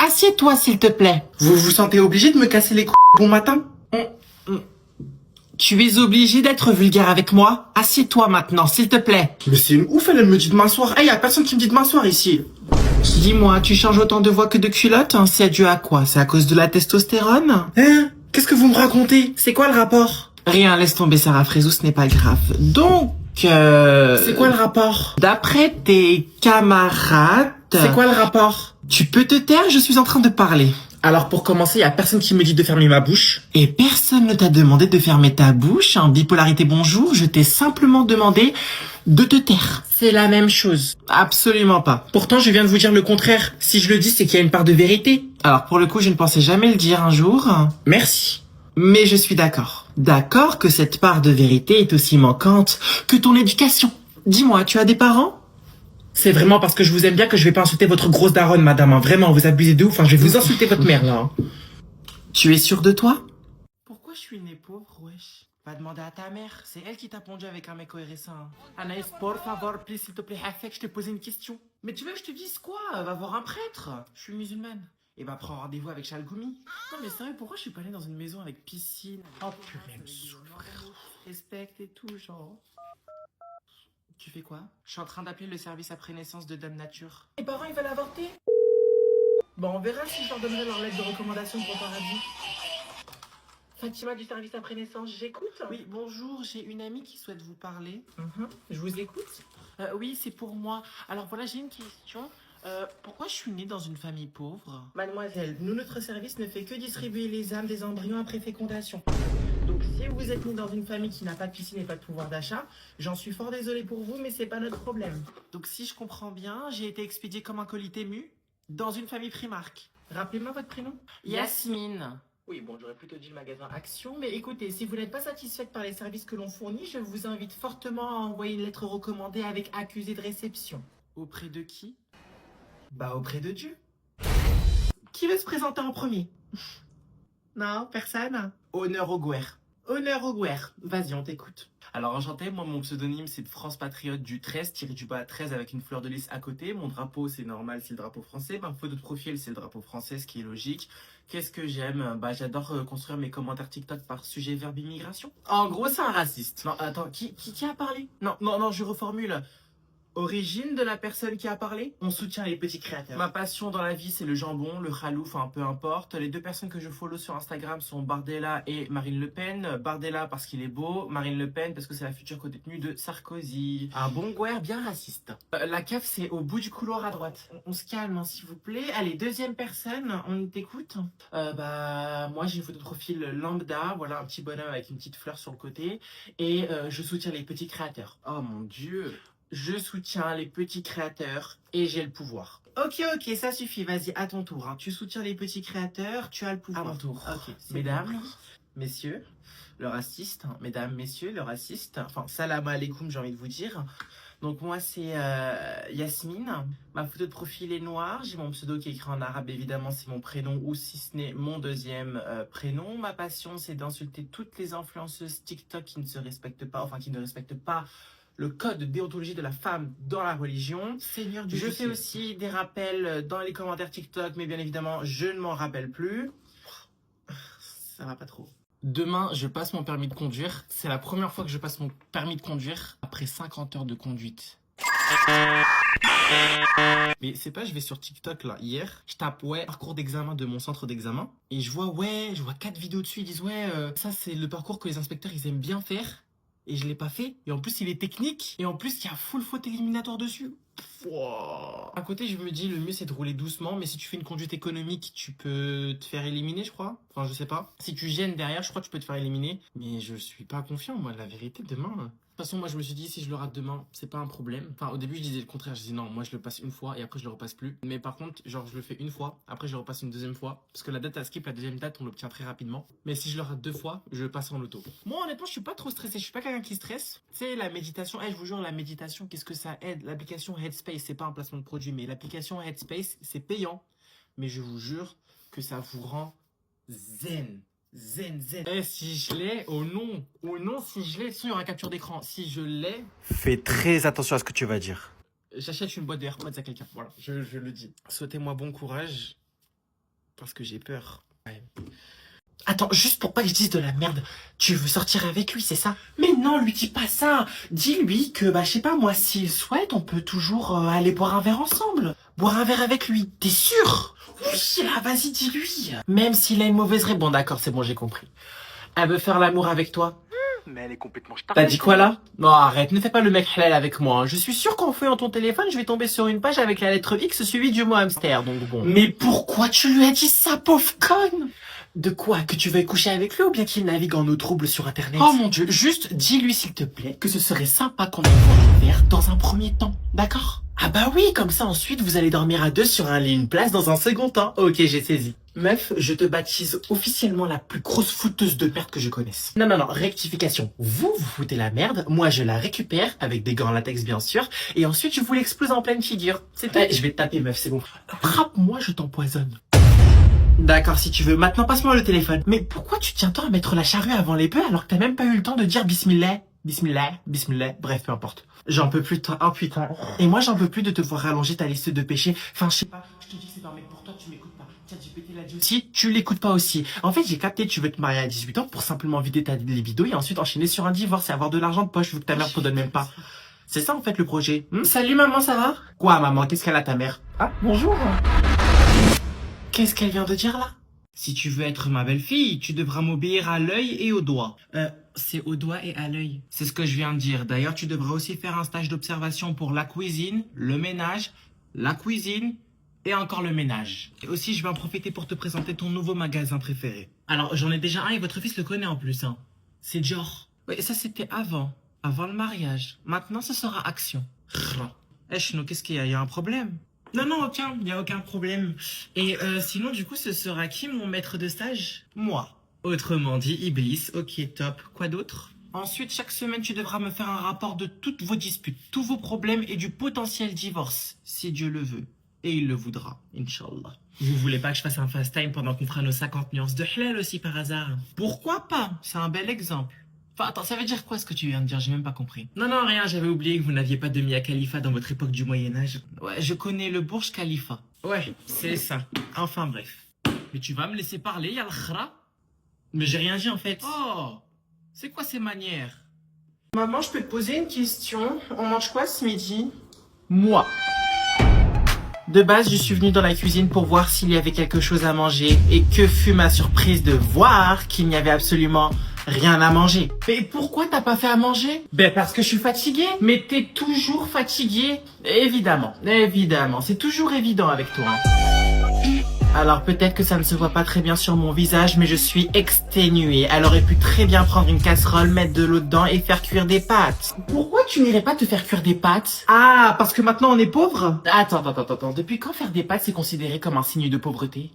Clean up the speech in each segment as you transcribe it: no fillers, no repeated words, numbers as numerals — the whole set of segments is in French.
Assieds-toi, s'il te plaît. Vous vous sentez obligé de me casser les bon matin? Tu es obligé d'être vulgaire avec moi? Assieds-toi maintenant, s'il te plaît. Mais c'est une ouf, elle me dit de m'asseoir. Hey, y a personne qui me dit de m'asseoir ici. Dis-moi, tu changes autant de voix que de culotte, hein? C'est dû à quoi? C'est à cause de la testostérone? Hein? Qu'est-ce que vous me racontez? C'est quoi le rapport? Rien, laisse tomber Sarah Frézou, ce n'est pas grave. Donc, C'est quoi le rapport? d'après tes camarades... C'est quoi le rapport? Tu peux te taire, je suis en train de parler. Alors pour commencer, y a personne qui me dit de fermer ma bouche. Et personne ne t'a demandé de fermer ta bouche, hein, bipolarité bonjour, je t'ai simplement demandé de te taire. C'est la même chose. Absolument pas. Pourtant, je viens de vous dire le contraire. Si je le dis, c'est qu'il y a une part de vérité. Alors pour le coup, je ne pensais jamais le dire un jour. Merci. Mais je suis d'accord. D'accord que cette part de vérité est aussi manquante que ton éducation. Dis-moi, tu as des parents? C'est vraiment parce que je vous aime bien que je vais pas insulter votre grosse daronne, madame. Hein. Vraiment, vous abusez de ouf. Hein. Je vais vous insulter votre mère, là. Hein. Tu es sûr de toi? Pourquoi je suis né pauvre, wesh? Va demander à ta mère. C'est elle qui t'a pondu avec un mec ORS1. Hein. Anaïs, por favor, please, s'il te plaît, Hafek, je t'ai posé une question. Mais tu veux que je te dise quoi? Va voir un prêtre. Je suis musulmane. Et bah, prends rendez-vous avec Chalgoumi. Non, mais sérieux, pourquoi je suis pas allé dans une maison avec piscine? Oh, purée, me saoule, frère. Respect et tout, genre. Tu fais quoi? Je suis en train d'appeler le service après naissance de Dame Nature. Mes parents, ils veulent avorter? Bon, on verra si je leur donnerai leur lettre de recommandation pour paradis. Fatima du service après naissance, j'écoute. Oui, bonjour, j'ai une amie qui souhaite vous parler. Je vous écoute. Oui, c'est pour moi. Alors voilà, j'ai une question. Pourquoi je suis née dans une famille pauvre? Mademoiselle, nous, notre service ne fait que distribuer les âmes des embryons après fécondation. Donc, si vous êtes né dans une famille qui n'a pas de piscine et pas de pouvoir d'achat, j'en suis fort désolé pour vous, mais c'est pas notre problème. Donc si je comprends bien, j'ai été expédié comme un colis Tému dans une famille Primark. Rappelez-moi votre prénom. Yasmine. Oui, bon, j'aurais plutôt dit le magasin Action, mais écoutez, si vous n'êtes pas satisfaite par les services que l'on fournit, je vous invite fortement à envoyer une lettre recommandée avec accusé de réception. Auprès de qui? Bah, auprès de Dieu. Qui veut se présenter en premier? Non, personne? Honneur au Guer. Honneur au Guer. Vas-y, on t'écoute. Alors enchanté, moi mon pseudonyme c'est de France Patriote du 13, tiré du bas 13 avec une fleur de lys à côté. Mon drapeau c'est normal, c'est le drapeau français. Ma photo de profil c'est le drapeau français, ce qui est logique. Qu'est-ce que j'aime? Bah j'adore construire mes commentaires TikTok par sujet verbe immigration. En gros, c'est un raciste. Non, attends, qui a parlé? Non, je reformule. Origine de la personne qui a parlé? On soutient les petits créateurs. Ma passion dans la vie, c'est le jambon, le halou, enfin peu importe. Les deux personnes que je follow sur Instagram sont Bardella et Marine Le Pen. Bardella parce qu'il est beau, Marine Le Pen parce que c'est la future codétenue de Sarkozy. Un bon Guer bien raciste. La cave, c'est au bout du couloir à droite. On se calme, hein, s'il vous plaît. Allez, deuxième personne, on t'écoute. Bah, moi j'ai une photo de profil lambda, voilà un petit bonhomme avec une petite fleur sur le côté. Et je soutiens les petits créateurs. Oh mon Dieu. Je soutiens les petits créateurs et j'ai le pouvoir. Ok, ça suffit. Vas-y, à ton tour. Hein. Tu soutiens les petits créateurs, tu as le pouvoir. À mon tour. Ok. Mesdames, messieurs, le raciste. Mesdames, messieurs, le raciste. Enfin, salam alaikum, j'ai envie de vous dire. Donc moi, c'est Yasmine. Ma photo de profil est noire. J'ai mon pseudo qui est écrit en arabe, évidemment, c'est mon prénom ou si ce n'est mon deuxième prénom. Ma passion, c'est d'insulter toutes les influenceuses TikTok qui ne se respectent pas, enfin qui ne respectent pas le code de déontologie de la femme dans la religion. Seigneur du Je ciel. fais aussi des rappels dans les commentaires TikTok, mais bien évidemment, je ne m'en rappelle plus. Ça va pas trop. Demain, je passe mon permis de conduire. C'est la première fois que je passe mon permis de conduire après 50 heures de conduite. Mais c'est pas, je vais sur TikTok là, hier, je tape ouais, parcours d'examen de mon centre d'examen. Et je vois 4 vidéos dessus, ils disent ça c'est le parcours que les inspecteurs ils aiment bien faire. Et je l'ai pas fait. Et en plus, il est technique. Et en plus, il y a full faute éliminatoire dessus. Wow. À côté, je me dis, le mieux, c'est de rouler doucement. Mais si tu fais une conduite économique, tu peux te faire éliminer, je crois. Enfin, je sais pas. Si tu gênes derrière, je crois que tu peux te faire éliminer. Mais je suis pas confiant, moi. La vérité, demain... De toute façon, moi, je me suis dit, si je le rate demain, c'est pas un problème. Enfin, au début, je disais le contraire. Je disais non, moi, je le passe une fois et après, je le repasse plus. Mais par contre, genre, je le fais une fois. Après, je le repasse une deuxième fois. Parce que la date à skip, la deuxième date, on l'obtient très rapidement. Mais si je le rate 2 fois, je le passe en auto. Moi, honnêtement, je suis pas trop stressé. Je suis pas quelqu'un qui stresse. Tu sais, la méditation, je vous jure, la méditation, qu'est-ce que ça aide? L'application Headspace, c'est pas un placement de produit, mais l'application Headspace, c'est payant. Mais je vous jure que ça vous rend zen. Zen. Si je l'ai, oh non, si je l'ai, il y aura capture d'écran. Si je l'ai, Fais très attention à ce que tu vas dire. j'achète une boîte de AirPods à quelqu'un. Voilà, je le dis. Souhaitez-moi bon courage Parce que j'ai peur. Ouais. Attends, juste pour pas que je dise de la merde, tu veux sortir avec lui, c'est ça? Mais non, lui dis pas ça. Dis-lui que, je sais pas, moi, s'il souhaite, on peut toujours aller boire un verre ensemble. Boire un verre avec lui, t'es sûr? Oui, là, vas-y, dis-lui. Même s'il a une mauvaise réponse. Bon, d'accord, c'est bon, j'ai compris. Elle veut faire l'amour avec toi? Mais elle est complètement T'as dit quoi là? Non, arrête, ne fais pas le mec halal avec moi. Hein. Je suis sûr qu'en fouillant ton téléphone, je vais tomber sur une page avec la lettre X suivie du mot hamster, donc bon. Mais pourquoi tu lui as dit ça, pauvre conne? De quoi? Que tu veuilles coucher avec lui ou bien qu'il navigue en eau trouble sur internet? Oh mon dieu, juste dis-lui s'il te plaît que ce serait sympa qu'on aille boire un verre dans un premier temps, d'accord? Ah bah oui, comme ça ensuite vous allez dormir à deux sur un lit, une place dans un second temps. Ok, j'ai saisi. Meuf, je te baptise officiellement la plus grosse fouteuse de merde que je connaisse. Non, rectification. Vous foutez la merde, moi je la récupère, avec des gants en latex bien sûr, et ensuite je vous l'explose en pleine figure. C'est tout. Je vais te taper meuf, c'est bon. Frappe-moi, je t'empoisonne. D'accord, si tu veux. Maintenant, passe-moi le téléphone. Mais pourquoi tu tiens tant à mettre la charrue avant les bœufs alors que t'as même pas eu le temps de dire bismillah? Bismillah, bref, peu importe. J'en peux plus de toi. Oh putain. Et moi, j'en peux plus de te voir rallonger ta liste de péchés. Enfin, je sais pas, je te dis que c'est pas un mec pour toi, tu m'écoutes pas. ChatGPT l'a dit aussi, tu l'écoutes pas aussi. En fait, j'ai capté, tu veux te marier à 18 ans pour simplement vider ta libido et ensuite enchaîner sur un divorce et avoir de l'argent de poche vu que ta mère te donne même pas. C'est ça en fait le projet. Salut maman, ça va? Quoi maman, qu'est-ce qu'elle a ta mère? Ah, bonjour. Qu'est-ce qu'elle vient de dire là? Si tu veux être ma belle-fille, tu devras m'obéir à l'œil et au doigt. C'est au doigt et à l'œil. C'est ce que je viens de dire. D'ailleurs, tu devras aussi faire un stage d'observation pour la cuisine, le ménage, la cuisine et encore le ménage. Et aussi, je vais en profiter pour te présenter ton nouveau magasin préféré. Alors, j'en ai déjà un et votre fils le connaît en plus, hein. C'est Dior. Oui, ça c'était avant le mariage. Maintenant, ce sera Action. Chno, qu'est-ce qu'il y a? Il y a un problème? Non, aucun. Il n'y a aucun problème. Et sinon, du coup, ce sera qui mon maître de stage? Moi. Autrement dit, Iblis. Ok, top. Quoi d'autre? Ensuite, chaque semaine, tu devras me faire un rapport de toutes vos disputes, tous vos problèmes et du potentiel divorce, si Dieu le veut. Et il le voudra, Inch'Allah. Vous voulez pas que je fasse un fast time pendant qu'on fera nos 50 nuances de halal aussi par hasard? Pourquoi pas? C'est un bel exemple. Enfin, attends, ça veut dire quoi ce que tu viens de dire? J'ai même pas compris. Non, rien, j'avais oublié que vous n'aviez pas de Mia Khalifa dans votre époque du Moyen-Âge. Ouais, je connais le Burj Khalifa. Ouais, c'est ça. Enfin bref. Mais tu vas me laisser parler, y'a le khra? Mais j'ai rien dit en fait. Oh, c'est quoi ces manières? Maman, je peux te poser une question? On mange quoi ce midi? Moi. De base, je suis venu dans la cuisine pour voir s'il y avait quelque chose à manger. Et que fut ma surprise de voir qu'il n'y avait absolument rien à manger. Mais pourquoi t'as pas fait à manger? Ben parce que je suis fatigué. Mais t'es toujours fatigué. Évidemment, c'est toujours évident avec toi. Alors peut-être que ça ne se voit pas très bien sur mon visage, mais je suis exténuée. Elle aurait pu très bien prendre une casserole, mettre de l'eau dedans et faire cuire des pâtes. Pourquoi tu n'irais pas te faire cuire des pâtes? Ah, parce que maintenant on est pauvre? Attends. Depuis quand faire des pâtes c'est considéré comme un signe de pauvreté?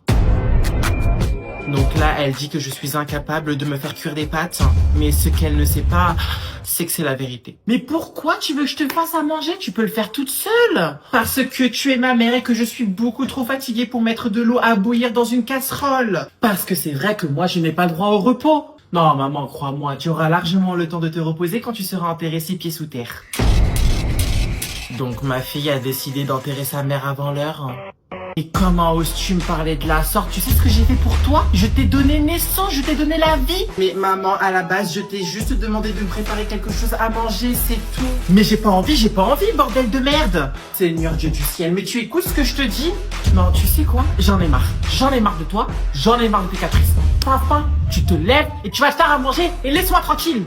Donc là, elle dit que je suis incapable de me faire cuire des pâtes. Mais ce qu'elle ne sait pas, c'est que c'est la vérité. Mais pourquoi tu veux que je te fasse à manger? Tu peux le faire toute seule. Parce que tu es ma mère et que je suis beaucoup trop fatiguée pour mettre de l'eau à bouillir dans une casserole. Parce que c'est vrai que moi je n'ai pas le droit au repos. Non maman, crois-moi, tu auras largement le temps de te reposer quand tu seras enterré 6 pieds sous terre. Donc ma fille a décidé d'enterrer sa mère avant l'heure. Et comment oses-tu me parler de la sorte? Tu sais ce que j'ai fait pour toi? Je t'ai donné naissance, je t'ai donné la vie. Mais maman, à la base, je t'ai juste demandé de me préparer quelque chose à manger, c'est tout. Mais j'ai pas envie, bordel de merde. Seigneur Dieu du ciel, mais tu écoutes ce que je te dis? Non, tu sais quoi? J'en ai marre. J'en ai marre de toi, j'en ai marre de tes caprices. T'as faim, tu te lèves et tu vas te faire à manger et laisse-moi tranquille.